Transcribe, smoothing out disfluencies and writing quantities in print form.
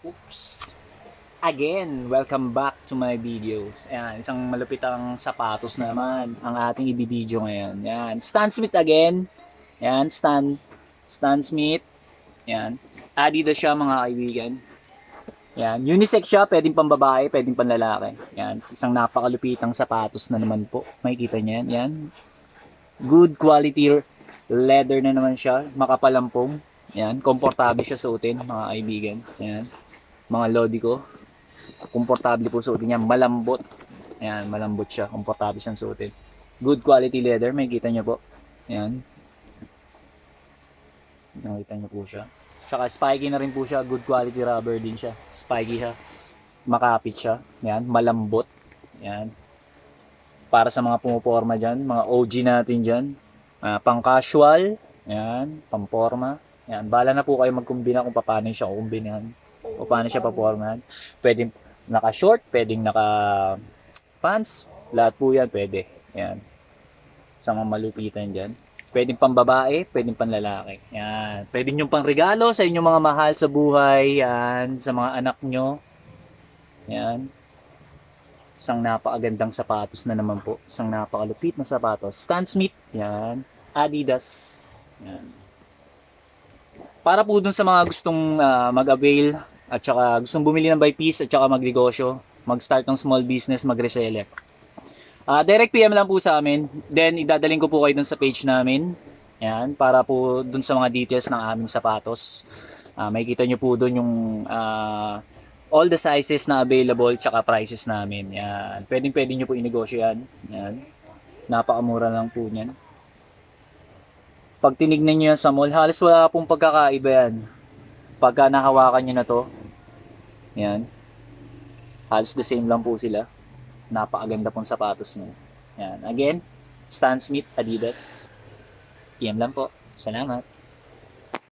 Oops. Again, welcome back to my videos. Ayan, isang malupitang sapatos naman ang ating i-video ngayon. Ayan, Stan Smith again. Ayan, Stan Smith. Ayan, Adidas siya mga kaibigan. Ayan, unisex siya, pwedeng pang babae, pwedeng pang lalaki. Ayan, isang napakalupitang sapatos na naman po. Makikita niyo yan. Ayan, good quality leather na naman siya, makapalampong. Ayan, komportable siya suotin mga kaibigan. Ayan, mga lodi ko. Komportable po suotin niya, malambot. Ayan, malambot siya, komportable siyang suotin. Good quality leather, makikita niyo po. Ayan, nakita niyo po siya. Tsaka spiky na rin po siya, good quality rubber din siya. Spiky siya, makapit siya. Ayan, malambot. Ayan, para sa mga pumuporma dyan, mga OG natin dyan. Pang casual, ayan, pang forma. Ayan, bala na po kayo magkumbina kung paano siya kumbinahan. O paano siya papormahan. Pwedeng naka-short, pwedeng naka-pants. Lahat po yan pwede. Ayan. Sa mga malupitan dyan. Pwedeng pang babae, pwedeng pang lalaki. Ayan. Pwedeng yung pang regalo sa inyong mga mahal sa buhay. Ayan. Sa mga anak nyo. Ayan. Isang napakagandang sapatos na naman po. Isang napakalupit na sapatos. Stan Smith. Ayan. Adidas. Ayan. Para po dun sa mga gustong mag-avail at saka gustong bumili ng by piece at saka magnegosyo, mag-start ng small business, mag-reseller. Direct PM lang po sa amin. Then idadaling ko po kayo dun sa page namin. Yan, para po dun sa mga details ng aming sapatos. Makikita nyo po dun yung all the sizes na available tsaka prices namin. Yan. Pwede nyo po inegosyo yan. Yan. Napakamura lang po niyan. Pag tinignan nyo yan sa mall, halos wala pong pagkakaiba yan. Pagka nahawakan nyo na to, yan, halos the same lang po sila. Napakaganda pong sapatos nyo. Yan. Again, Stan Smith, Adidas. PM lang po. Salamat.